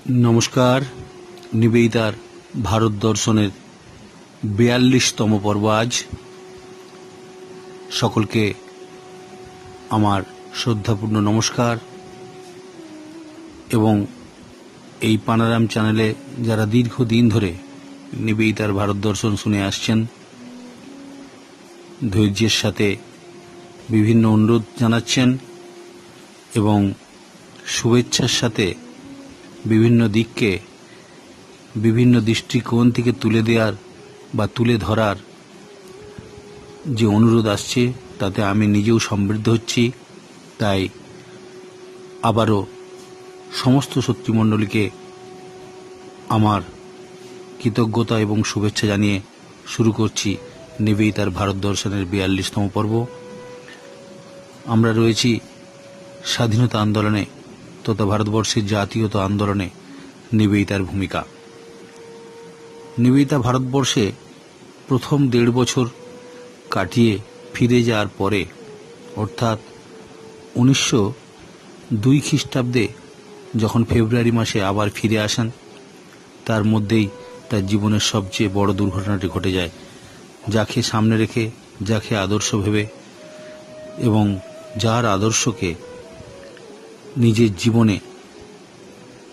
नमस्कार। निवेदितार भारत दर्शनेर 42तम पर्व आज सकलके आमार श्रद्धापूर्ण नमस्कार। एवं এই পানারাম চ্যানেলে যারা দীর্ঘদিন ধরে নিবেদিতার ভারত দর্শন শুনে আসছেন, ধৈর্যের সাথে বিভিন্ন অনুরোধ জানাচ্ছেন এবং শুভেচ্ছার সাথে বিভিন্ন দিককে বিভিন্ন দৃষ্টিকোণ থেকে তুলে দেওয়ার বা তুলে ধরার যে অনুরোধ আসছে, তাতে আমি নিজেও সমৃদ্ধ হচ্ছি। তাই আবারও সমস্ত শক্তিমণ্ডলীকে আমার কৃতজ্ঞতা এবং শুভেচ্ছা জানিয়ে শুরু করছি নিবেদিতার ভারত দর্শনের 42তম পর্ব। আমরা রয়েছি স্বাধীনতা আন্দোলনে তথা ভারতবর্ষের জাতীয়তা আন্দোলনে নিবেদিতার ভূমিকা। নিবেদিতা ভারতবর্ষে প্রথম 1.5 বছর কাটিয়ে ফিরে যাওয়ার পরে, অর্থাৎ 1902 খ্রিস্টাব্দে যখন ফেব্রুয়ারি মাসে আবার ফিরে আসেন, তার মধ্যেই তার জীবনের সবচেয়ে বড় দুর্ঘটনাটি ঘটে যায়। যাকে সামনে রেখে, যাকে আদর্শ ভেবে এবং যার আদর্শকে নিজের জীবনে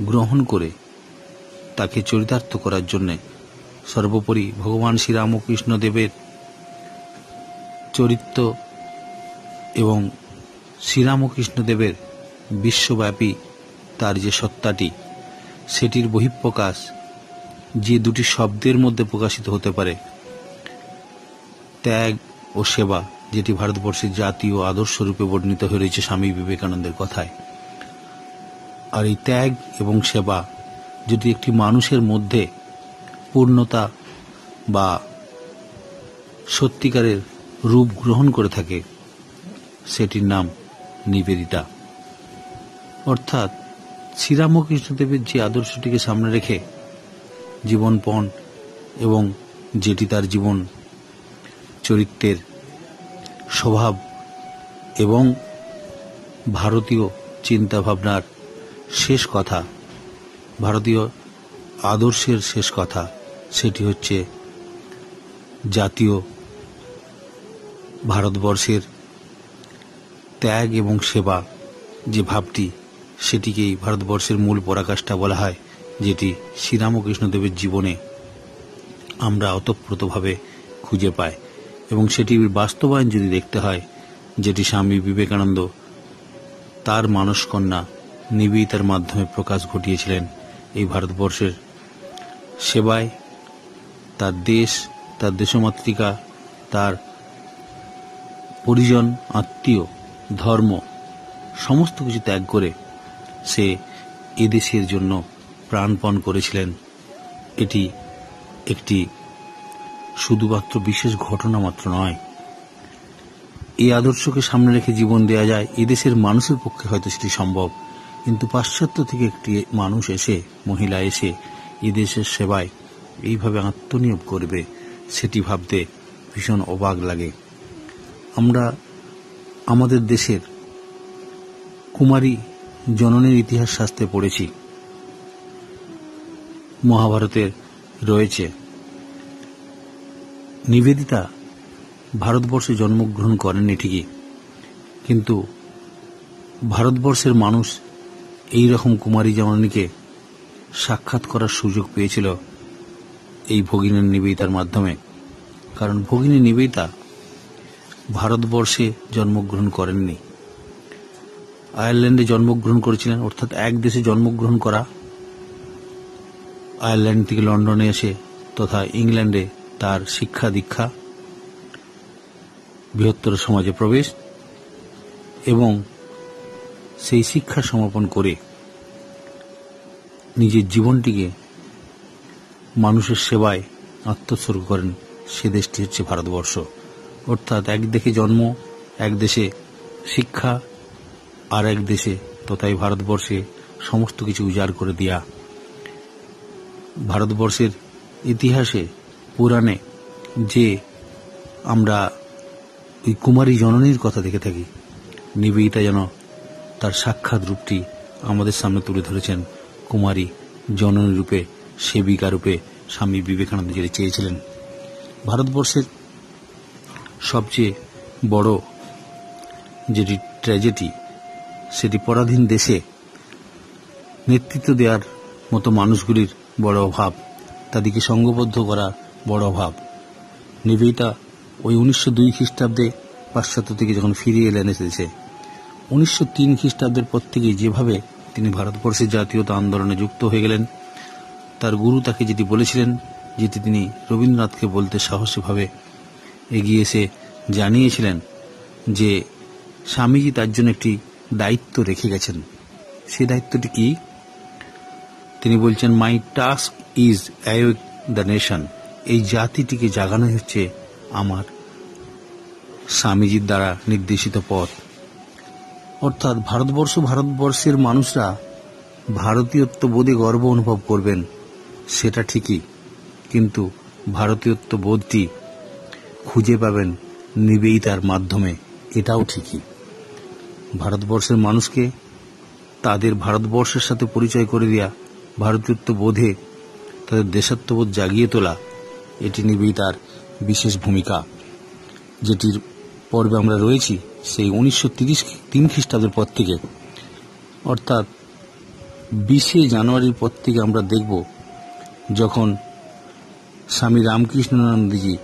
গ্রহণ করে তাকে চরিতার্থ করার জন্যে সর্বোপরি ভগবান শ্রীরামকৃষ্ণ দেবের চরিত্র এবং শ্রীরামকৃষ্ণ দেবের বিশ্বব্যাপী তার যে সত্তাটি, সেটির বহিঃপ্রকাশ যে দুটি শব্দের মধ্যে প্রকাশিত হতে পারে, ত্যাগ ও সেবা, যেটি ভারতবর্ষের জাতীয় আদর্শ রূপে বর্ণিত হয়ে রয়েছে স্বামী বিবেকানন্দের কথায়। আর এই ত্যাগ এবং সেবা যদি একটি মানুষের মধ্যে পূর্ণতা বা সত্যিকারের রূপ গ্রহণ করে থাকে, সেটির নাম নিবেদিতা। অর্থাৎ শ্রীরামকৃষ্ণদেবের যে আদর্শটিকে সামনে রেখে জীবনপণ এবং যেটি তার জীবন চরিত্রের স্বভাব এবং ভারতীয় চিন্তাভাবনার শেষ কথা, ভারতীয় আদর্শের শেষ কথা, সেটি হচ্ছে জাতীয় ভারতবর্ষের ত্যাগ এবং সেবা যে ভাবটি, সেটিকেই ভারতবর্ষের মূল পরাকাষ্ঠা বলা হয়, যেটি শ্রীরামকৃষ্ণদেবের জীবনে আমরা ওতপ্রোতভাবে খুঁজে পাই। এবং সেটির বাস্তবায়ন যদি দেখতে হয়, যেটি স্বামী বিবেকানন্দ তার মানসকন্যা নিবেদিতার মাধ্যমে প্রকাশ ঘটিয়েছিলেন এই ভারতবর্ষের সেবায়, তার দেশ, তার দেশমাতৃকা, তার পরিজন, আত্মীয়, ধর্ম সমস্ত কিছু ত্যাগ করে সে এদেশের জন্য প্রাণপণ করেছিলেন। এটি একটি শুধুমাত্র বিশেষ ঘটনা মাত্র নয়। এই আদর্শকে সামনে রেখে জীবন দেয়া যায়, এদেশের মানুষের পক্ষে হয়তো সেটি সম্ভব, কিন্তু পাশ্চাত্য থেকে একটি মানুষ এসে, মহিলা এসে এদেশের সেবায় এইভাবে আত্মনিয়োগ করবে, সেটি ভাবতে ভীষণ অবাক লাগে। আমরা আমাদের দেশের কুমারী জননীর ইতিহাস শাস্ত্রে পড়েছি, মহাভারতের রয়েছে। নিবেদিতা ভারতবর্ষে জন্মগ্রহণ করেননি ঠিকই, কিন্তু ভারতবর্ষের মানুষ এই রকম কুমারী জননীকে সাক্ষাৎ করার সুযোগ পেয়েছিল এই ভগিনী নিবেদিতার মাধ্যমে। কারণ ভগিনী নিবেদিতা ভারতবর্ষে জন্মগ্রহণ করেননি, আয়ারল্যান্ডে জন্মগ্রহণ করেছিলেন। অর্থাৎ এক দেশে জন্মগ্রহণ করা, আয়ারল্যান্ড থেকে লন্ডনে এসে তথা ইংল্যান্ডে তার শিক্ষা দীক্ষা, বৃহত্তর সমাজে প্রবেশ এবং সেই শিক্ষা সমাপন করে নিজের জীবনটিকে মানুষের সেবায় আত্মোৎসর্গ করেন। সে দেশটি হচ্ছে ভারতবর্ষ। অর্থাৎ এক দেশে জন্ম, এক দেশে শিক্ষা, আর এক দেশে তথাই ভারতবর্ষে সমস্ত কিছু উজাড় করে দেয়া। ভারতবর্ষের ইতিহাসে, পুরাণে যে আমরা ওই কুমারী জননীর কথা দেখে থাকি, নিবেদিতা যেন তার সাক্ষাৎ রূপটি আমাদের সামনে তুলে ধরেছেন কুমারী জননী রূপে, সেবিকা রূপে স্বামী বিবেকানন্দ যেটি চেয়েছিলেন। ভারতবর্ষের সবচেয়ে বড় যেটি ট্র্যাজেডি, সেটি পরাধীন দেশে নেতৃত্ব দেওয়ার মতো মানুষগুলির বড় অভাব, তাদেরকে সঙ্গবদ্ধ করা বড় অভাব। নিবেদিতা ওই 1902 খ্রিস্টাব্দে পাশ্চাত্য থেকে যখন ফিরিয়ে এলেন এসেছে, 1903 খ্রিস্টাব্দের পর থেকে যেভাবে তিনি ভারতবর্ষের জাতীয়তা আন্দোলনে যুক্ত হয়ে গেলেন, তার গুরু তাকে যেটি বলেছিলেন, যেটি তিনি রবীন্দ্রনাথকে বলতে সাহসীভাবে এগিয়ে এসে জানিয়েছিলেন যে স্বামীজি তার জন্য একটি দায়িত্ব রেখে গেছেন। সেই দায়িত্বটি কি? তিনি বলছেন, my task is awake the nation. এই জাতিটিকে জাগানো হচ্ছে আমার স্বামীজির দ্বারা নির্দেশিত পথ। অর্থাৎ ভারতবর্ষের মানুষরা ভারতীয়ত্ব বোধে গর্ব অনুভব করবেন, সেটা ঠিকই, কিন্তু ভারতীয়ত্ব বোধটি খুঁজে পাবেন নিবেদিতার মাধ্যমে, এটাও ঠিকই। ভারতবর্ষের মানুষকে তাদের ভারতবর্ষের সাথে পরিচয় করে দেওয়া, ভারতীয়ত্ব বোধে তাদের দেশাত্মবোধ জাগিয়ে তোলা, এটি নিবেদিতার বিশেষ ভূমিকা, যেটির পর্বে আমরা রয়েছি সেই 1903 খ্রিস্টাব্দের পর থেকে। অর্থাৎ 20শে জানুয়ারির পর থেকে আমরা দেখব যখন স্বামী রামকৃষ্ণানন্দজি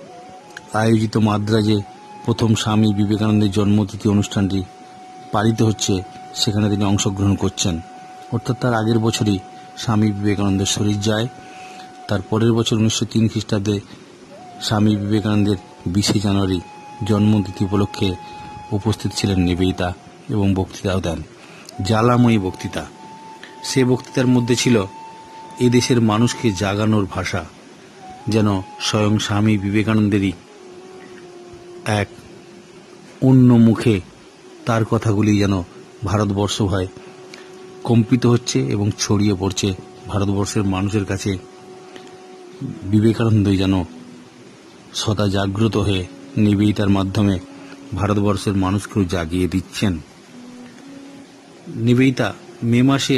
আয়োজিত মাদ্রাজে প্রথম স্বামী বিবেকানন্দের জন্মতিথি অনুষ্ঠানটি পালিত হচ্ছে, সেখানে তিনি অংশগ্রহণ করছেন। অর্থাৎ তার আগের বছরই স্বামী বিবেকানন্দের শরীর যায়। তার পরের বছর 1903 খ্রিস্টাব্দে স্বামী বিবেকানন্দের 20শে জানুয়ারি জন্মতিথি উপলক্ষে উপস্থিত ছিলেন নিবেদিতা এবং বক্তৃতাও দেন, জ্বালাময়ী বক্তৃতা। সে বক্তৃতার মধ্যে ছিল এদেশের মানুষকে জাগানোর ভাষা, যেন স্বয়ং স্বামী বিবেকানন্দেরই এক অন্য মুখে তার কথাগুলি যেন ভারতবর্ষ ভয় কম্পিত হচ্ছে এবং ছড়িয়ে পড়ছে ভারতবর্ষের মানুষের কাছে। বিবেকানন্দই যেন সদা জাগ্রত হয়ে নিবেদিতার মাধ্যমে ভারতবর্ষের মানুষকেও জাগিয়ে দিচ্ছেন। নিবেদিতা মে মাসে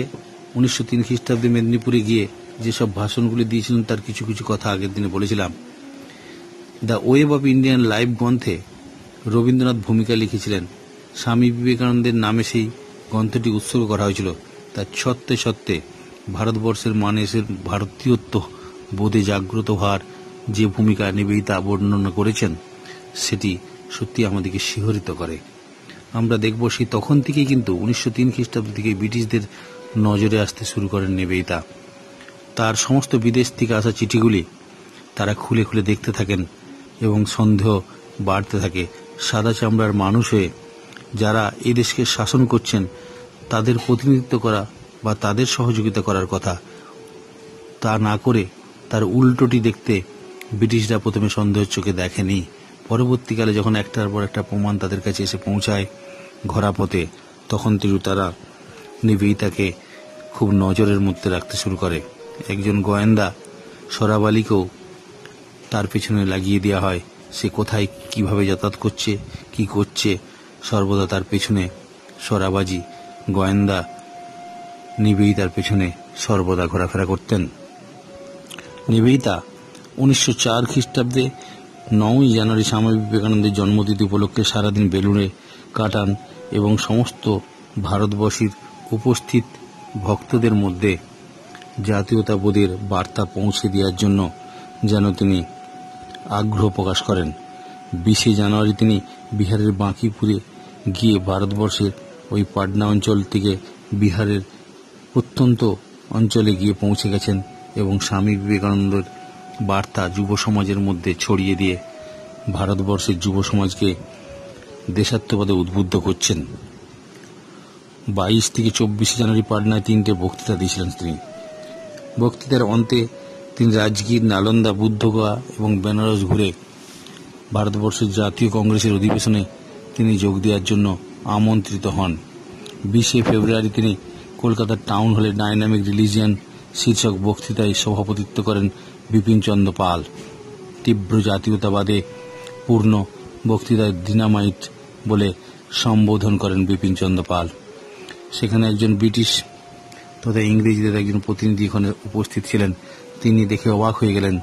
1903 খ্রিস্টাব্দে মেদিনীপুরে গিয়ে যেসব ভাষণগুলি দিয়েছিলেন তার কিছু কিছু কথা আগের দিনে বলেছিলাম। The web of Indian life গ্রন্থে রবীন্দ্রনাথ ভূমিকা লিখেছিলেন। স্বামী বিবেকানন্দের নামে সেই গ্রন্থটি উৎসর্গ করা হয়েছিল। তার সত্ত্বে সত্ত্বে ভারতবর্ষের মানুষের ভারতীয়ত্ব বোধে জাগ্রত হওয়ার যে ভূমিকা নিবেদিতা বর্ণনা করেছেন, সেটি সত্যি আমাদেরকে শিহরিত করে। আমরা দেখব সেই তখন থেকেই কিন্তু 1903 খ্রিস্টাব্দ থেকে ব্রিটিশদের নজরে আসতে শুরু করেন নিবেদিতা। তার সমস্ত বিদেশ থেকে আসা চিঠিগুলি তারা খুলে খুলে দেখতে থাকেন এবং সন্দেহ বাড়তে থাকে। সাদা চামড়ার মানুষ হয়ে যারা এই দেশকে শাসন করছেন, তাদের প্রতিনিধিত্ব করা বা তাদের সহযোগিতা করার কথা, তা না করে তার উল্টোটি দেখতে ব্রিটিশরা প্রথমে সন্দেহের চোখে দেখেনি। পরবর্তীকালে যখন একটার পর একটা প্রমাণ তাদের কাছে এসে পৌঁছায় ঘোরাপথে, তখন তারা নিবেদিতাকে খুব নজরের মধ্যে রাখতে শুরু করে। একজন গোয়েন্দা সরাব আলীকেও তার পেছনে লাগিয়ে দেওয়া হয়। সে কোথায় কিভাবে যাতায়াত করছে, কি করছে, সর্বদা তার পেছনে সরাবাজি গোয়েন্দা নিবেদিতার পেছনে সর্বদা ঘোরাফেরা করতেন। নিবেদিতা 1904 খ্রিস্টাব্দে 9ই জানুয়ারি স্বামী বিবেকানন্দের জন্মতিথি উপলক্ষে সারাদিন বেলুড়ে কাটান এবং সমস্ত ভারতবর্ষের উপস্থিত ভক্তদের মধ্যে জাতীয়তাবোধের বার্তা পৌঁছে দেওয়ার জন্য যেন তিনি আগ্রহ প্রকাশ করেন। 20শে জানুয়ারি তিনি বিহারের বাঁকিপুরে গিয়ে ভারতবর্ষের ওই পাটনা অঞ্চল থেকে বিহারের প্রত্যন্ত অঞ্চলে গিয়ে পৌঁছে গেছেন এবং স্বামী বিবেকানন্দের বার্তা যুব সমাজের মধ্যে ছড়িয়ে দিয়ে ভারতবর্ষের যুব সমাজকে দেশাত্মবাদে উদ্বুদ্ধ করছেন। 22 থেকে 24 জানুয়ারি পাটনায় 3টে বক্তৃতা দিয়েছিলেন তিনি। বক্তৃতার অন্তে তিনি রাজগীর, নালন্দা, বুদ্ধগয়া এবং বেনারস ঘুরে ভারতবর্ষের জাতীয় কংগ্রেসের অধিবেশনে তিনি যোগ দেওয়ার জন্য আমন্ত্রিত হন। 20শে ফেব্রুয়ারি তিনি কলকাতার টাউন হলে ডাইনামিক রিলিজিয়ান শীর্ষক বক্তৃতায় সভাপতিত্ব করেন বিপিনচন্দ্র পাল। তীব্র জাতীয়তাবাদে পূর্ণ বক্তৃতায় ডিনামাইট বলে সম্বোধন করেন বিপিনচন্দ্র পাল। সেখানে একজন ব্রিটিশ তথা ইংরেজদের একজন প্রতিনিধি এখানে উপস্থিত ছিলেন। তিনি দেখে অবাক হয়ে গেলেন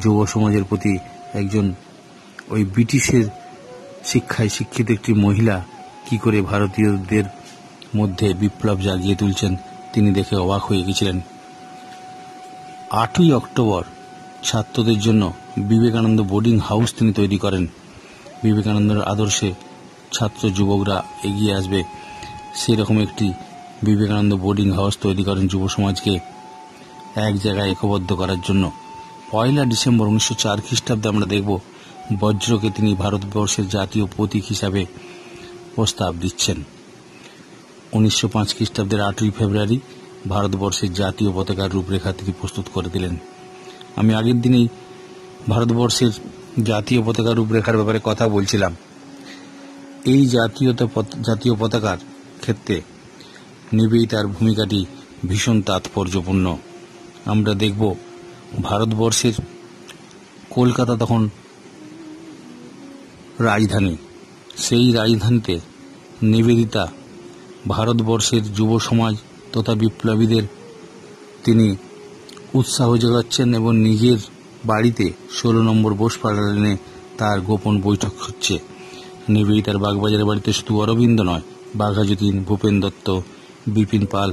যুব সমাজের প্রতি একজন ওই ব্রিটিশের শিক্ষায় শিক্ষিত একটি মহিলা কি করে ভারতীয়দের মধ্যে বিপ্লব জাগিয়ে তুলছেন। তিনি দেখে অবাক হয়ে গেছিলেন। 8ই অক্টোবর ছাত্রদের জন্য বিবেকানন্দ বোর্ডিং হাউস তিনি তৈরি করেন। বিবেকানন্দের আদর্শে ছাত্র যুবকরা এগিয়ে আসবে, সেরকম একটি বিবেকানন্দ বোর্ডিং হাউস তৈরি করেন যুব সমাজকে এক জায়গায় একবদ্ধ করার জন্য। 1 ডিসেম্বর 1904 খ্রিস্টাব্দে আমরা দেখব বজ্রকে তিনি ভারতবর্ষের জাতীয় প্রতীক হিসাবে প্রস্তাব দিচ্ছেন। 1905 খ্রিস্টাব্দের 8ই ফেব্রুয়ারি ভারতবর্ষের জাতীয় পতাকার রূপরেখা তিনি প্রস্তুত করে দিলেন। আমি আগের দিনেই ভারতবর্ষের জাতীয় পতাকার রূপরেখার ব্যাপারে কথা বলছিলাম। এই জাতীয় পতাকার ক্ষেত্রে নিবেদিতার ভূমিকাটি ভীষণ তাৎপর্যপূর্ণ। আমরা দেখব ভারতবর্ষের কলকাতা তখন রাজধানী। সেই রাজধানীতে নিবেদিতা ভারতবর্ষের যুব সমাজ তথা বিপ্লবীদের তিনি উৎসাহ যোগাচ্ছেন এবং নিজের বাড়িতে 16 নম্বর বোসপাড়া লেনে তার গোপন বৈঠক হচ্ছে। নিবেদিতার বাগবাজারের বাড়িতে শুধু অরবিন্দ নয়, বাঘাযতীন, ভূপেন দত্ত, বিপিন পাল,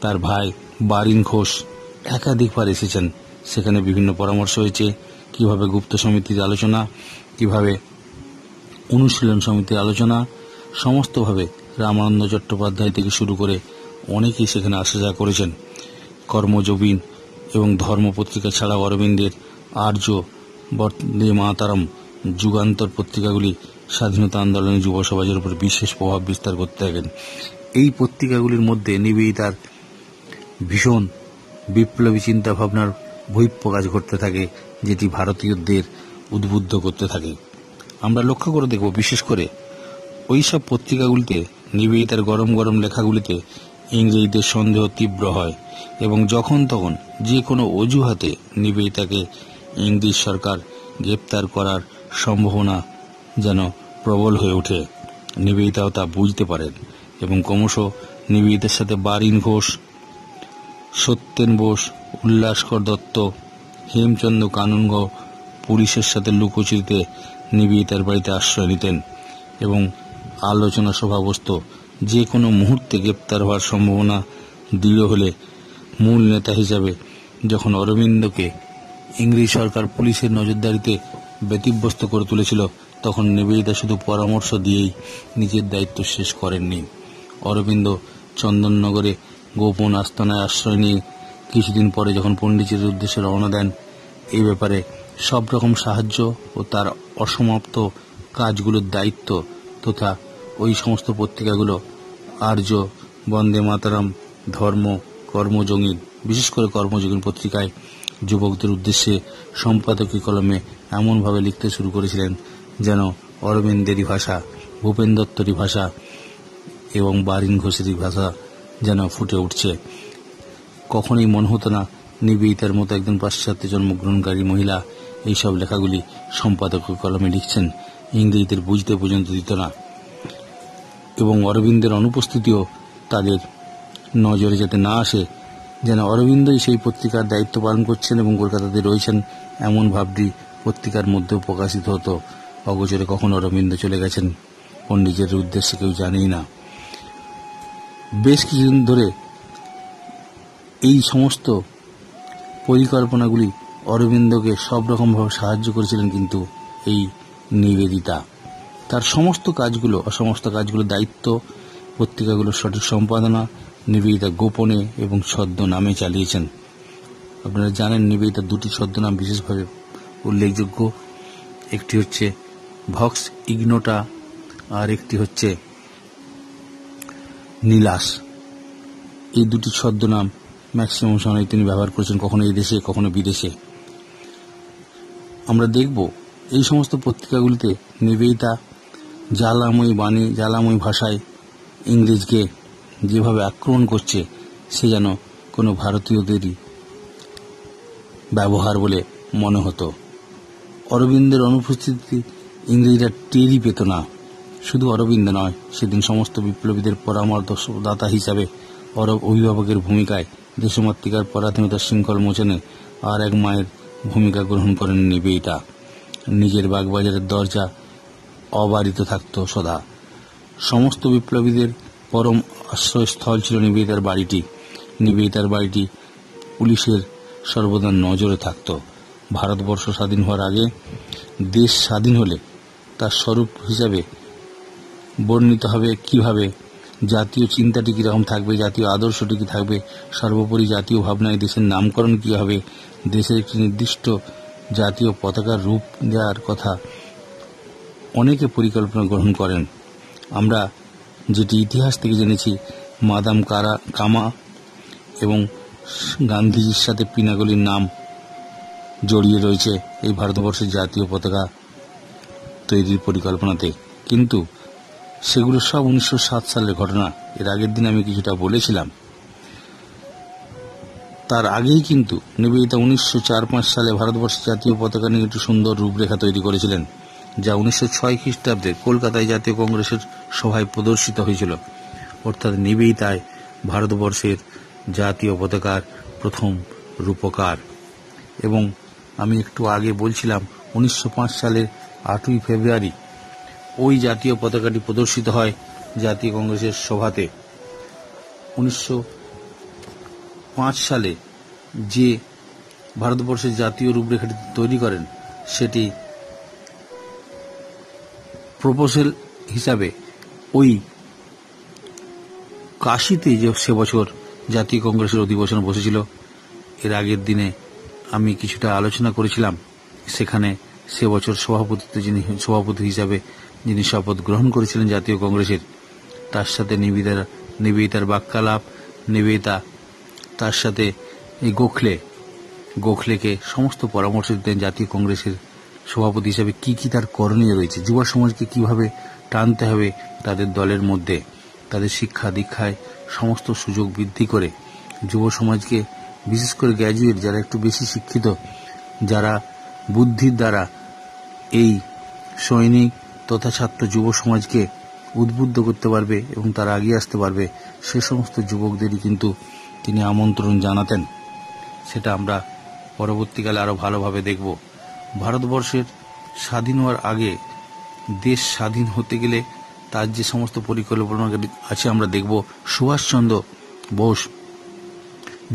তার ভাই বারিন ঘোষ একাধিকবার এসেছেন। সেখানে বিভিন্ন পরামর্শ হয়েছে, কিভাবে গুপ্ত সমিতির আলোচনা, কিভাবে অনুশীলন সমিতির আলোচনা, সমস্তভাবে রামানন্দ চট্টোপাধ্যায় থেকে শুরু করে অনেকেই সেখানে আসা যাওয়া করেছেন। কর্মযোগিন এবং ধর্ম পত্রিকা ছাড়াও অরবিন্দের আর্য, বন্দে মাতরম, যুগান্তর পত্রিকাগুলি স্বাধীনতা আন্দোলনে যুব সমাজের উপর বিশেষ প্রভাব বিস্তার করতে থাকেন। এই পত্রিকাগুলির মধ্যে নিবেদিতার ভীষণ বিপ্লবী চিন্তাভাবনার বহিঃপ্রকাশ ঘটতে থাকে, যেটি ভারতীয়দের উদ্বুদ্ধ করতে থাকে। আমরা লক্ষ্য করে দেখব, বিশেষ করে ওই সব পত্রিকাগুলিতে নিবেদিতার গরম গরম লেখাগুলিতে ইংরেজদের সন্দেহ তীব্র হয় এবং যখন তখন যে কোনো অজুহাতে নিবেদিতাকে ইংরেজ সরকার গ্রেপ্তার করার সম্ভাবনা যেন প্রবল হয়ে ওঠে। নিবেদিতাও তা বুঝতে পারেন এবং ক্রমশ নিবেদিতার সাথে বারিন ঘোষ, সত্যেন বোস, উল্লাসকর দত্ত, হেমচন্দ্র কানুনগো পুলিশের সাথে লুকোচুরিতে নিবেদিতার বাড়িতে আশ্রয় নিতেন এবং আলোচনা সভা বসত। যে কোনো মুহূর্তে গ্রেপ্তার হওয়ার সম্ভাবনা দৃঢ় হলে মূল নেতা হিসাবে যখন অরবিন্দকে ইংরেজ সরকার পুলিশের নজরদারিতে ব্যতিব্যস্ত করে তুলেছিল, তখন নিবেদিতা শুধু পরামর্শ দিয়েই নিজের দায়িত্ব শেষ করেননি। অরবিন্দ চন্দননগরে গোপন আস্তানায় আশ্রয় নিয়ে কিছুদিন পরে যখন পণ্ডিচেরির উদ্দেশ্যে রওনা দেন, এই ব্যাপারে সব রকম সাহায্য ও তার অসমাপ্ত কাজগুলোর দায়িত্ব তথা ওই সমস্ত পত্রিকাগুলো আর্য, বন্দে মাতরম, ধর্ম, কর্মযোগিন, বিশেষ করে কর্মযোগিন পত্রিকায় যুবকদের উদ্দেশ্যে সম্পাদকীয় কলমে এমনভাবে লিখতে শুরু করেছিলেন যেন অরবিন্দেরই ভাষা, ভূপেন দত্তরই ভাষা এবং বারিন ঘোষেরই ভাষা যেন ফুটে উঠছে। কখনোই মনে হতো না নিবেদিতার মতো একজন পাশ্চাত্য জন্মগ্রহণকারী মহিলা এইসব লেখাগুলি সম্পাদকীয় কলমে লিখছেন। ইংরেজদের বুঝতে পর্যন্ত দিত না এবং অরবিন্দের অনুপস্থিতিও তাদের নজরে যাতে না আসে, যেন অরবিন্দই সেই পত্রিকার দায়িত্ব পালন করছেন এবং কলকাতাতে রয়েছেন, এমন ভাবটি পত্রিকার মধ্যেও প্রকাশিত হতো। অগোচরে কখন অরবিন্দ চলে গেছেন পণ্ডিতের উদ্দেশ্যে কেউ জানেই না। বেশ কিছুদিন ধরে এই সমস্ত পরিকল্পনাগুলি অরবিন্দকে সব রকমভাবে সাহায্য করেছিলেন, কিন্তু এই নিবেদিতা তার সমস্ত কাজগুলো দায়িত্ব, পত্রিকাগুলোর সঠিক সম্পাদনা নিবেদিতা গোপনে এবং ছদ্মনামে চালিয়েছেন। আপনারা জানেন নিবেদিতার দুটি ছদ্মনাম বিশেষভাবে উল্লেখযোগ্য, একটি হচ্ছে ভক্স ইগনোটা আর একটি হচ্ছে নীলাস। এই দুটি ছদ্মনাম ম্যাক্সিমাম সময় তিনি ব্যবহার করেছেন, কখনো এই দেশে কখনো বিদেশে। আমরা দেখব এই সমস্ত পত্রিকাগুলিতে নিবেদিতা জ্বালাময়ী বাণী, জ্বালাময়ী ভাষায় ইংরেজকে যেভাবে আক্রমণ করছে, সে যেন কোনো ভারতীয়দেরই ব্যবহার বলে মনে হতো। অরবিন্দের অনুপস্থিতি ইংরেজরা টেরই পেত না। শুধু অরবিন্দ নয়, সেদিন সমস্ত বিপ্লবীদের পরামর্শদাতা হিসাবে অভিভাবকের ভূমিকায় দেশমাতৃকার পরাধীনতার শৃঙ্খল মোচনে আর এক মায়ের ভূমিকা গ্রহণ করেন নিবেদিতা। নিজের বাগবাজারের দরজা অবারিত থাকত সদা। সমস্ত বিপ্লবীদের পরম আশ্রয়স্থল ছিল নিবেদিতার বাড়িটি। নিবেদিতার বাড়িটি পুলিশের সর্বদা নজরে থাকত। ভারতবর্ষ স্বাধীন হওয়ার আগে দেশ স্বাধীন হলে তার স্বরূপ হিসাবে বর্ণিত হবে কিভাবে, জাতীয় চিন্তাটি কীরকম থাকবে, জাতীয় আদর্শটি কী থাকবে, সর্বোপরি জাতীয় ভাবনায় দেশের নামকরণ কী হবে, দেশের একটি নির্দিষ্ট জাতীয় পতাকার রূপ দেওয়ার কথা অনেকে পরিকল্পনা গ্রহণ করেন। আমরা যেটি ইতিহাস থেকে জেনেছি, মাদাম কামা এবং গান্ধীজির সাথে পিনাগলির নাম জড়িয়ে রয়েছে এই ভারতবর্ষের জাতীয় পতাকা তৈরির পরিকল্পনাতে। কিন্তু সেগুলো সব 1907 সালের ঘটনা। এর আগের দিন আমি কিছুটা বলেছিলাম। তার আগেই কিন্তু নিবেদিতা 1904-05 সালে ভারতবর্ষের জাতীয় পতাকা নিয়ে একটি সুন্দর রূপরেখা তৈরি করেছিলেন, যা 1906 খ্রিস্টাব্দে কলকাতায় জাতীয় কংগ্রেসের সভায় প্রদর্শিত হয়েছিল। অর্থাৎ নিবেদিতায় ভারতবর্ষের জাতীয় পতাকার প্রথম রূপকার। এবং আমি একটু আগে বলছিলাম 1905 সালের 8ই ফেব্রুয়ারি ওই জাতীয় পতাকাটি প্রদর্শিত হয় জাতীয় কংগ্রেসের সভাতে। 1905 সালে যে ভারতবর্ষের জাতীয় রূপরেখাটি তৈরি করেন, সেটি প্রপোজাল হিসাবে ওই কাশীতে যে সে বছর জাতীয় কংগ্রেসের অধিবেশন বসেছিল, এর আগের দিনে আমি কিছুটা আলোচনা করেছিলাম। সেখানে সে বছর সভাপতি হিসাবে যিনি শপথ গ্রহণ করেছিলেন জাতীয় কংগ্রেসের, তার সাথে নিবেদিতার বাক্যালাপ, নিবেদিতা তার সাথে এই গোখলেকে সমস্ত পরামর্শ দিতেন জাতীয় কংগ্রেসের সভাপতি হিসাবে কি কি তার করণীয় রয়েছে, যুব সমাজকে কিভাবে টানতে হবে তাদের দলের মধ্যে, তাদের শিক্ষা দীক্ষায় সমস্ত সুযোগ বৃদ্ধি করে যুব সমাজকে, বিশেষ করে গ্র্যাজুয়েট যারা একটু বেশি শিক্ষিত, যারা বুদ্ধির দ্বারা এই সৈনিক তথা ছাত্র যুব সমাজকে উদ্বুদ্ধ করতে পারবে এবং তারা এগিয়ে আসতে পারবে, সে সমস্ত যুবকদেরই কিন্তু তিনি আমন্ত্রণ জানাতেন। সেটা আমরা পরবর্তীকালে আরো ভালোভাবে দেখব। ভারতবর্ষের স্বাধীন হওয়ার আগে দেশ স্বাধীন হতে গেলে তার যে সমস্ত পরিকল্পনা আছে আমরা দেখব। সুভাষচন্দ্র বোস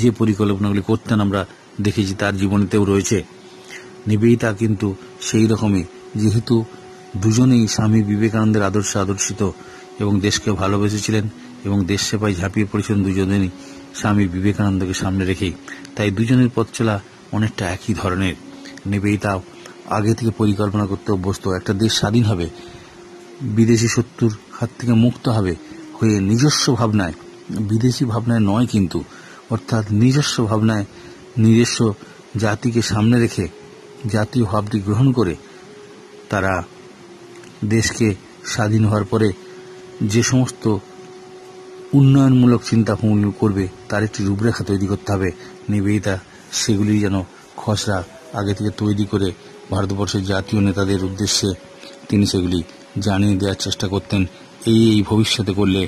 যে পরিকল্পনাগুলি করতেন আমরা দেখেছি, তার জীবনীতেও রয়েছে। নিবেদিতা কিন্তু সেই রকমই, যেহেতু দুজনেই স্বামী বিবেকানন্দের আদর্শে আদর্শিত এবং দেশকে ভালোবেসেছিলেন এবং দেশ সেবায় ঝাঁপিয়ে পড়েছিলেন দুজনেই স্বামী বিবেকানন্দকে সামনে রেখেই, তাই দুজনের পথ চলা অনেকটা একই ধরনের। নিবেদিতাও আগে থেকে পরিকল্পনা করতে অভ্যস্ত। একটা দেশ স্বাধীন হবে, বিদেশি শত্রুর হাত থেকে মুক্ত হবে হয়ে নিজস্ব ভাবনায়, বিদেশি ভাবনায় নয় কিন্তু, অর্থাৎ নিজস্ব ভাবনায় নিজস্ব জাতিকে সামনে রেখে জাতীয় ভাবটি গ্রহণ করে তারা দেশকে স্বাধীন হওয়ার পরে যে সমস্ত উন্নয়নমূলক চিন্তা করবে তার একটি রূপরেখা তৈরি করতে হবে। নিবেদিতা সেগুলি যেন খসড়া আগে থেকে তৈরি করে ভারতবর্ষের জাতীয় নেতাদের উদ্দেশ্যে তিনি সেগুলি জানিয়ে দেওয়ার চেষ্টা করতেন। এই ভবিষ্যতে করলে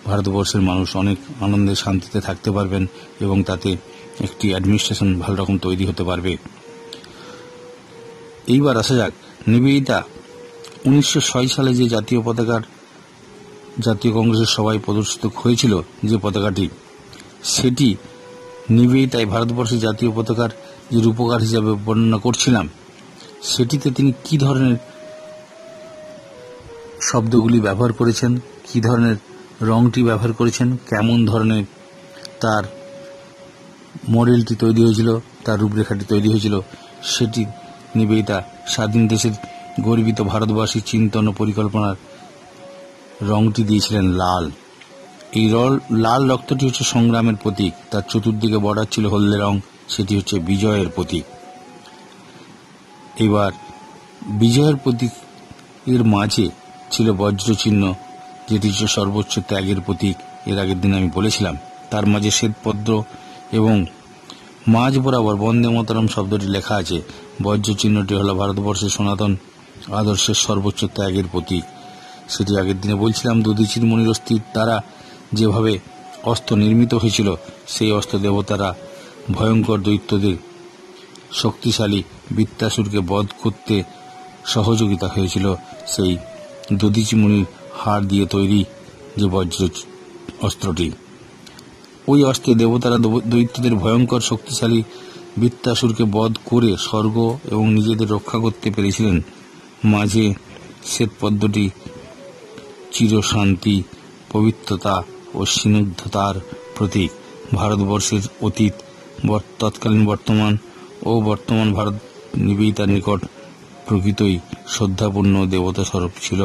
ভারতবর্ষের মানুষ অনেক আনন্দে শান্তিতে থাকতে পারবেন এবং তাতে একটি অ্যাডমিনিস্ট্রেশন ভালো রকম তৈরি হতে পারবে। এইবার আসা যাক, নিবেদিতা 1906 সালে যে জাতীয় কংগ্রেসের সভায় প্রদর্শিত হয়েছিল যে পতাকাটি, সেটি নিবেদিতায় ভারতবর্ষের জাতীয় পতাকার যে রূপকার হিসাবে বর্ণনা করছিলাম, সেটিতে তিনি কি ধরনের শব্দগুলি ব্যবহার করেছেন, কি ধরনের রংটি ব্যবহার করেছেন, কেমন ধরনের তার মডেলটি তৈরি হয়েছিল, তার রূপরেখাটি তৈরি হয়েছিল, সেটি নিবেদিতা স্বাধীন দেশের গর্বিত ভারতবাসীর চিন্তন ও পরিকল্পনার রংটি দিয়েছিলেন লাল। এই লাল রক্তটি হচ্ছে সংগ্রামের প্রতীক, তার চতুর্দিকে বর্ডার ছিল হলদে রং, সেটি হচ্ছে বিজয়ের প্রতীক। এবার বিজয়ের প্রতীক এর মাঝে ছিল বজ্র চিহ্ন, যেটি হচ্ছে সর্বোচ্চ ত্যাগের প্রতীক। এর আগের দিন আমি বলেছিলাম। তার মাঝে শ্বেতপদ্র এবং মাঝ বরাবর বন্দে মাতরম শব্দটি লেখা আছে। বজ্র চিহ্নটি হল ভারতবর্ষের সনাতন আদর্শের সর্বোচ্চ ত্যাগের প্রতীক। সেটি আগের দিনে বলছিলাম। দধিচির মুনির অস্থির দ্বারা যেভাবে অস্ত্র নির্মিত হয়েছিল, সেই অস্ত্র দেবতারা ভয়ঙ্কর দৈত্যদের শক্তিশালী বৃত্তাসুরকে বধ করতে সহযোগিতা হয়েছিল সেই দধীচি মুনির হাড় দিয়ে তৈরি যে বজ্র অস্ত্রটি। ওই অস্ত্রে দেবতারা দৈত্যদের ভয়ঙ্কর শক্তিশালী বৃত্তাসুরকে বধ করে স্বর্গ এবং নিজেদের রক্ষা করতে পেরেছিলেন। মাঝে শ্বেতপদ্মটি চিরশান্তি, পবিত্রতা ও স্নিগ্ধতার প্রতীক। ভারতবর্ষের অতীত, তৎকালীন বর্তমান ও বর্তমান ভারত নিবেদিতার নিকট প্রকৃতই শ্রদ্ধাপূর্ণ দেবতা স্বরূপ ছিল।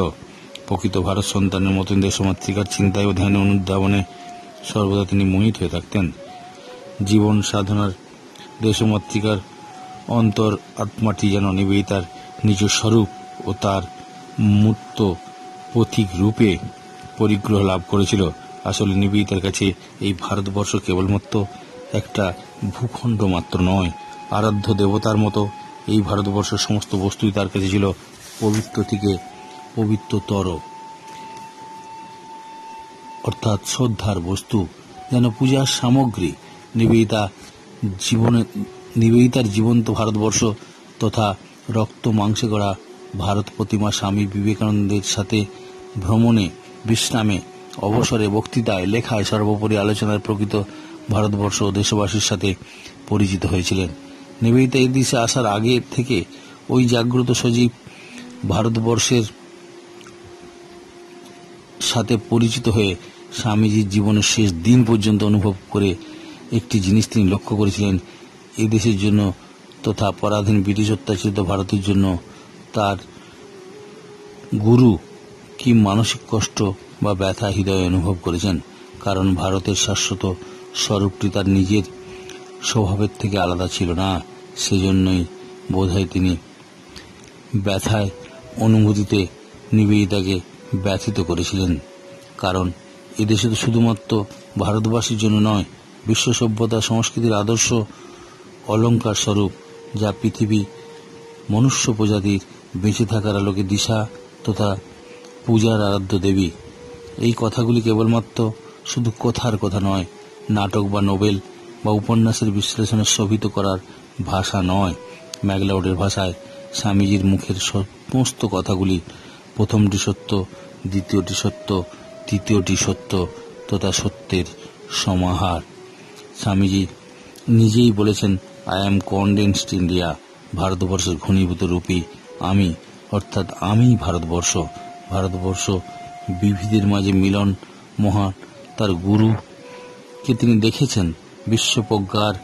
প্রকৃত ভারত সন্তানের মতন দেশমাতৃকার চিন্তায় ও ধ্যানে অনুধাবনে সর্বদা তিনি মোহিত হয়ে থাকতেন। জীবন সাধনার দেশমাতৃকার অন্তর আত্মাটি যেন নিবেদিতার নিজ স্বরূপ ও তার মূর্ত পথিক রূপে পরিগ্রহ লাভ করেছিল। আসলে নিবেদিতার কাছে এই ভারতবর্ষ কেবলমাত্র একটা ভূখণ্ড মাত্র নয়, আরাধ্য দেবতার মতো এই ভারতবর্ষের সমস্ত বস্তুই তার কাছে ছিল পবিত্র থেকে পবিত্রতর, অর্থাৎ শ্রদ্ধার বস্তু, যেন পূজার সামগ্রী। নিবেদিতার জীবন্ত ভারতবর্ষ তথা রক্ত মাংসে গড়া ভারত প্রতিমা স্বামী বিবেকানন্দের সাথে ভ্রমণে, বিশ্রামে, অবসরে, বক্তৃতায়, লেখায়, সর্বোপরি আলোচনায় প্রকৃত ভারতবর্ষ ও দেশবাসীর সাথে পরিচিত হয়েছিলেন। নিবেদিতা এই দেশে আসার আগে থেকে ওই জাগ্রত সজীব ভারতবর্ষের সাথে পরিচিত হয়ে স্বামীজির জীবনের শেষ দিন পর্যন্ত অনুভব করে একটি জিনিস তিনি লক্ষ্য করেছিলেন, এই দেশের জন্য তথা পরাধীন ব্রিটিশ অত্যাচারিত ভারতের জন্য তার গুরু কি মানসিক কষ্ট বা ব্যথা হৃদয়ে অনুভব করেছেন। কারণ ভারতের শাশ্বত স্বরূপটি তার নিজের স্বভাবের থেকে আলাদা ছিল না। সেজন্যই বোধহয় তিনি ব্যথায় অনুভূতিতে নিবেদিতাকে ব্যথিত করেছিলেন। কারণ এদেশে তো শুধুমাত্র ভারতবাসীর জন্য নয়, বিশ্ব সভ্যতা সংস্কৃতির আদর্শ অলঙ্কার স্বরূপ, যা পৃথিবী মনুষ্য প্রজাতির বেঁচে থাকার আলোকে দিশা তথা পূজার আরাধ্য দেবী। এই কথাগুলি কেবলমাত্র শুধু কথার কথা নয়, নাটক বা নোবেল বা উপন্যাসের বিশ্লেষণে শোভিত করার ভাষা নয়। ম্যাকলাউডের ভাষায় স্বামীজির মুখের সমস্ত কথাগুলি প্রথমটি সত্য, দ্বিতীয়টি সত্য, তৃতীয়টি সত্য তথা সত্যের সমাহার। স্বামীজি নিজেই বলেছেন, আই অ্যাম কনডেন্সড ইন্ডিয়া, ভারতবর্ষের ঘনীভূত রূপী আমি, অর্থাৎ আমি ভারতবর্ষ। ভারতবর্ষ বিবিধের মাঝে মিলন মহান তার গুরুকে তিনি দেখেছেন। বিশ্বপ্রজ্ঞার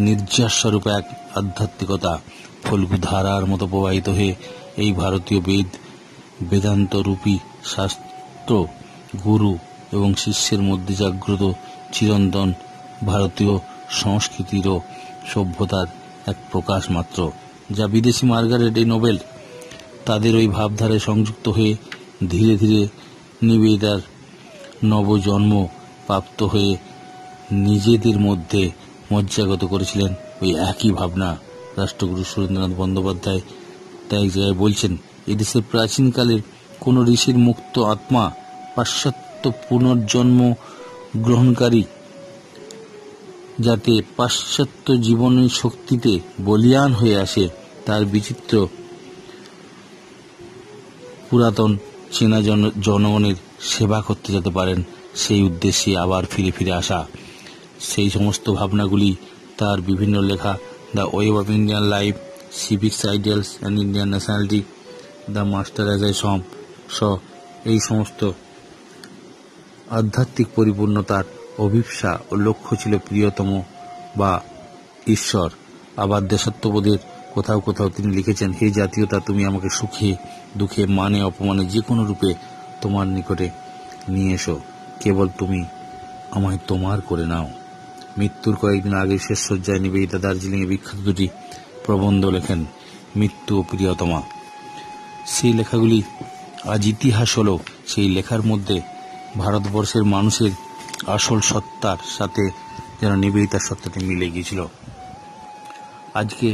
নির্যাস স্বরূপ এক আধ্যাত্মিকতা ফল্গু ধারার মতো প্রবাহিত হয়ে এই ভারতীয় বেদান্ত রূপী শাস্ত্র গুরু এবং শিষ্যের মধ্যে জাগ্রত চিরন্তন ভারতীয় সংস্কৃতির ও সভ্যতার এক প্রকাশ মাত্র, যা বিদেশি মার্গারেট এই নোবেল তাদের ওই ভাবধারায় সংযুক্ত হয়ে ধীরে ধীরে নিবেদিতার নবজন্ম প্রাপ্ত হয়ে নিজেদের মধ্যে মজ্জাগত করেছিলেন। ওই একই ভাবনা রাষ্ট্রগুরু সুরেন্দ্রনাথ বন্দ্যোপাধ্যায় তাই এক জায়গায় বলছেন, এদেশের প্রাচীনকালের কোন ঋষির মুক্ত আত্মা পাশ্চাত্য পুনর্জন্ম গ্রহণকারী, যাতে পাশ্চাত্য জীবনের শক্তিতে বলীয়ান হয়ে আসে, তার বিচিত্র পুরাতন চেনা জনগণের সেবা করতে যেতে পারেন, সেই উদ্দেশ্যে আবার ফিরে ফিরে আসা। সেই সমস্ত ভাবনাগুলি তার বিভিন্ন লেখা, the wave of Indian life, civics ideals and Indian nationality, the master as I saw, এই সমস্ত আধ্যাত্মিক পরিপূর্ণতার অভিপ্সা ও লক্ষ্য ছিল প্রিয়তম বা ঈশ্বর। আবার দেশাত্মবোধের কোথাও কোথাও তিনি লিখেছেন, হে জাতীয়তা, তুমি আমাকে সুখে দুঃখে মানে অপমানে যে কোনো রূপে তোমার নিকটে নিয়ে এসো, কেবল তুমি আমায় তোমার করে নাও। মৃত্যুর কয়েকদিন আগে শেষ শয্যায় নিবেদিতা দার্জিলিংয়ে বিখ্যাত দুটি প্রবন্ধ লেখেন, মৃত্যু ও প্রিয়তমা। সেই লেখাগুলি আজ ইতিহাস হল। সেই লেখার মধ্যে ভারতবর্ষের মানুষের আসল সত্তার সাথে যেন নিবেদিতার সত্তাটি মিলে গিয়েছিল। আজকে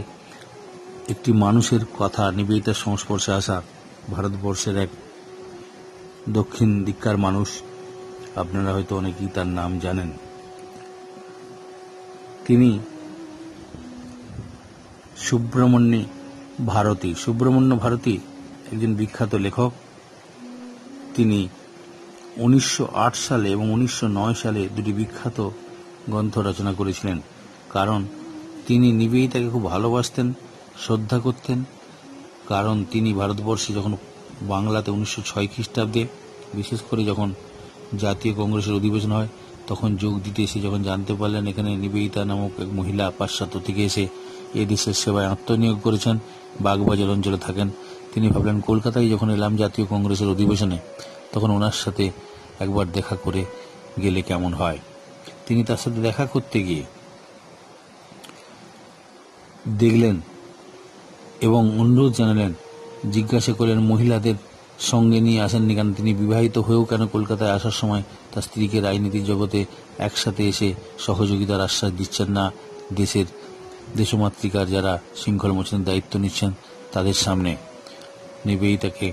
একটি মানুষের কথা নিবেদিতার সংস্পর্শে আসা, ভারতবর্ষের এক দক্ষিণ দিককার মানুষ আপনারা হয়তো অনেকেই তার নাম জানেন। তিনি সুব্রমণ্য ভারতী একজন বিখ্যাত লেখক। তিনি 1908 সালে এবং 1909 সালে দুটি বিখ্যাত গ্রন্থ রচনা করেছিলেন। কারণ তিনি নিবেদিতাকে খুব ভালোবাসতেন, শ্রদ্ধা করতেন। কারণ তিনি ভারতবর্ষে যখন বাংলাতে 1906 খ্রিস্টাব্দে বিশেষ করে যখন জাতীয় কংগ্রেসের অধিবেশন হয় তখন যোগ দিতে এসে যখন জানতে পারলেন এখানে নিবেদিতা নামক এক মহিলা পাশ্চাত্য থেকে এসে এ দেশের সেবায় আত্মনিয়োগ করেছেন, বাগবাজার অঞ্চলে থাকেন, তিনি ভাবলেন কলকাতায় যখন এলাম জাতীয় কংগ্রেসের অধিবেশনে তখন ওনার সাথে একবার দেখা করে গেলে কেমন হয়। তিনি তার সাথে দেখা করতে গিয়ে দেখলেন এবং অনুরোধ জানালেন, জিজ্ঞাসা করলেন মহিলাদের সঙ্গে নিয়ে আসেননি কেন, তিনি বিবাহিত হয়েও কেন কলকাতায় আসার সময় তার স্ত্রীকে রাজনীতির জগতে একসাথে এসে সহযোগিতার আশ্বাস দিচ্ছেন না, দেশমাতৃকার যারা শৃঙ্খল মোচনের দায়িত্ব নিচ্ছেন তাদের সামনে। নিবেদিতাকে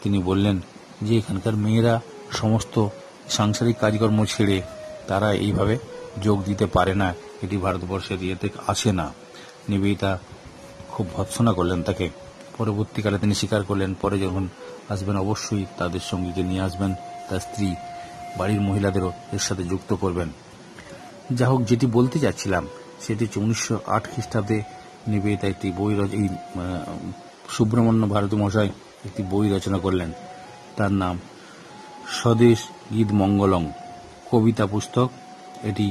তিনি বললেন যে এখানকার মেয়েরা সমস্ত সাংসারিক কাজকর্ম ছেড়ে তারা এইভাবে যোগ দিতে পারে না, এটি ভারতবর্ষের ইয়েতে আসে না। নিবেদিতা খুব ভৎসনা করলেন তাকে। পরবর্তীকালে তিনি স্বীকার করলেন, পরে যখন আসবেন অবশ্যই তাদের সঙ্গীকে নিয়ে আসবেন, তার স্ত্রী বাড়ির মহিলাদেরও এর সাথে যুক্ত করবেন। যা হোক, যেটি বলতে যাচ্ছিলাম সেটি হচ্ছে 1908 খ্রিস্টাব্দে নিবেদিতা একটি বই সুব্রমণ্য ভারতী মহাশয় একটি বই রচনা করলেন। তার নাম স্বদেশ গীত মঙ্গলং কবিতা পুস্তক। এটি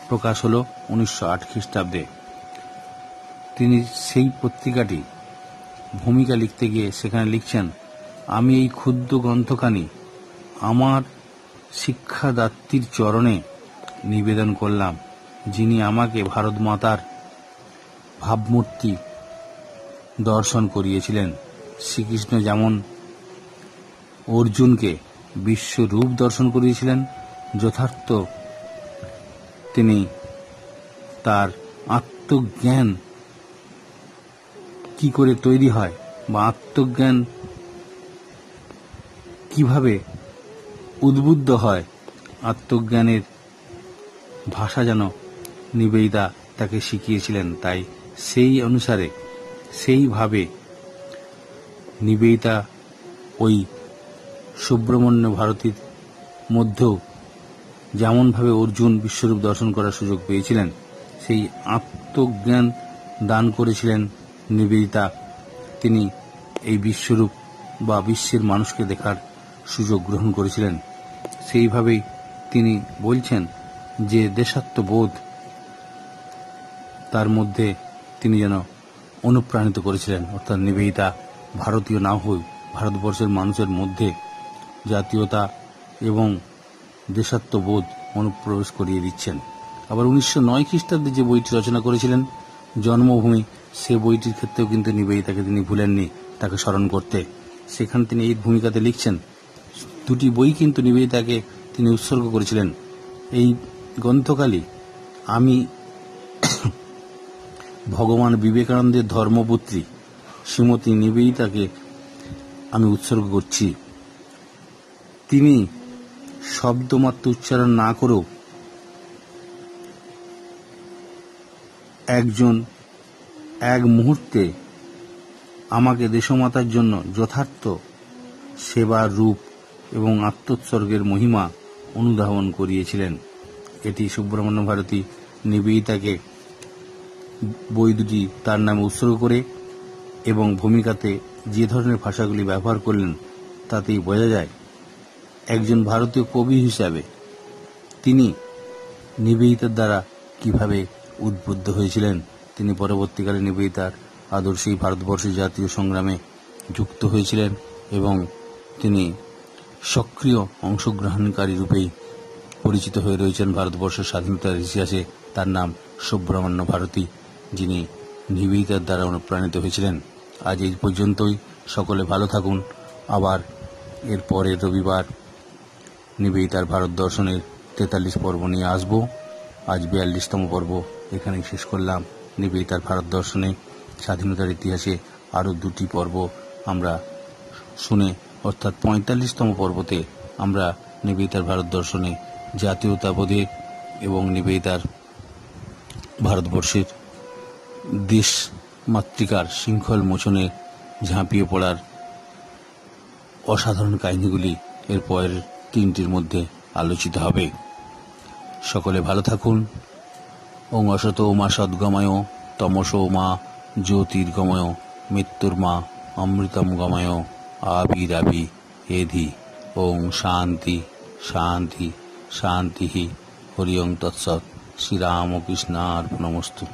প্রকাশ হল 1908 খ্রিস্টাব্দে। তিনি সেই পত্রিকাটি ভূমিকা লিখতে গিয়ে সেখানে লিখছেন, আমি এই ক্ষুদ্র গ্রন্থখানি আমার শিক্ষাদাত্রীর চরণে নিবেদন করলাম, যিনি আমাকে ভারত মাতার ভাবমূর্তি দর্শন করিয়েছিলেন। শ্রীকৃষ্ণ যেমন অর্জুনকে বিশ্বরূপ দর্শন করিয়েছিলেন, যথার্থ তিনি তার আত্মজ্ঞান কি করে তৈরি হয় বা আত্মজ্ঞান কিভাবে উদ্বুদ্ধ হয়, আত্মজ্ঞানের ভাষা যেন নিবেদিতা তাকে শিখিয়েছিলেন। তাই সেই অনুসারে সেইভাবে নিবেদিতা ওই সুব্রমণ্য ভারতীর মধ্যেও যেমনভাবে অর্জুন বিশ্বরূপ দর্শন করার সুযোগ পেয়েছিলেন, সেই আত্মজ্ঞান দান করেছিলেন নিবেদিতা। তিনি এই বিশ্বরূপ বা বিশ্বের মানুষকে দেখার সুযোগ গ্রহণ করেছিলেন। সেইভাবেই তিনি বলছেন যে দেশাত্মবোধ তার মধ্যে তিনি যেন অনুপ্রাণিত করেছিলেন। অর্থাৎ নিবেদিতা ভারতীয় না হয়ে ভারতবর্ষের মানুষের মধ্যে জাতীয়তা এবং দেশাত্মবোধ অনুপ্রবেশ করিয়ে দিচ্ছেন। আবার 1909 খ্রিস্টাব্দে যে বইটি রচনা করেছিলেন জন্মভূমি, সে বইটির ক্ষেত্রেও কিন্তু নিবেদিতাকে তিনি ভুলেননি তাকে স্মরণ করতে। সেখানে তিনি এই ভূমিকাতে লিখছেন, দুটি বই কিন্তু নিবেদিতাকে তিনি উৎসর্গ করেছিলেন। এই গ্রন্থকালী আমি ভগবান বিবেকানন্দের ধর্মপুত্রী শ্রীমতী নিবেদিতাকে আমি উৎসর্গ করছি। তিনি শব্দমাত্র উচ্চারণ না করেও এক মুহূর্তে আমাকে দেশমাতার জন্য যথার্থ সেবার রূপ এবং আত্মোৎসর্গের মহিমা অনুধাবন করিয়েছিলেন। এটি সুব্রমণ্য ভারতী নিবেদিতাকে বই দুটি তার নামে উৎসর্গ করে এবং ভূমিকাতে যে ধরনের ভাষাগুলি ব্যবহার করলেন তাতেই বোঝা যায় একজন ভারতীয় কবি হিসাবে তিনি নিবেদিতার দ্বারা কিভাবে উদ্বুদ্ধ হয়েছিলেন। তিনি পরবর্তীকালে নিবেদিতার আদর্শেই ভারতবর্ষের জাতীয় সংগ্রামে যুক্ত হয়েছিলেন এবং তিনি সক্রিয় অংশগ্রহণকারী রূপেই পরিচিত হয়ে রয়েছেন ভারতবর্ষের স্বাধীনতার ইতিহাসে। তার নাম সুব্রমণ্য ভারতী, যিনি নিবেদিতার দ্বারা অনুপ্রাণিত হয়েছিলেন। আজ এই পর্যন্তই। সকলে ভালো থাকুন। আবার এর পরের রবিবার নিবেদিতার ভারত দর্শনের 43 পর্ব নিয়ে আসব। আজ 42তম পর্ব এখানেই শেষ করলাম। নিবেদিতার ভারত দর্শনে স্বাধীনতার ইতিহাসে আরও দুটি পর্ব আমরা শুনে, অর্থাৎ 45তম পর্বতে আমরা নিবেদিতার ভারত দর্শনে জাতীয়তাবোধে এবং নিবেদিতার ভারতবর্ষের দেশ মাতৃকার শৃঙ্খল মোচনে ঝাঁপিয়ে পড়ার অসাধারণ কাহিনীগুলি এর পরের 3টির মধ্যে আলোচিত হবে। সকলে ভালো থাকুন। ওং অসতো মা সদ্গময় তমসো মা জ্যোতির্গময় মৃত্যুর মা অমৃতম গময় আবিরাবি এধি। ওং শান্তি শান্তি শান্তি। হরি ওং তৎসৎ। শ্রীরামকৃষ্ণার্পণমস্তু।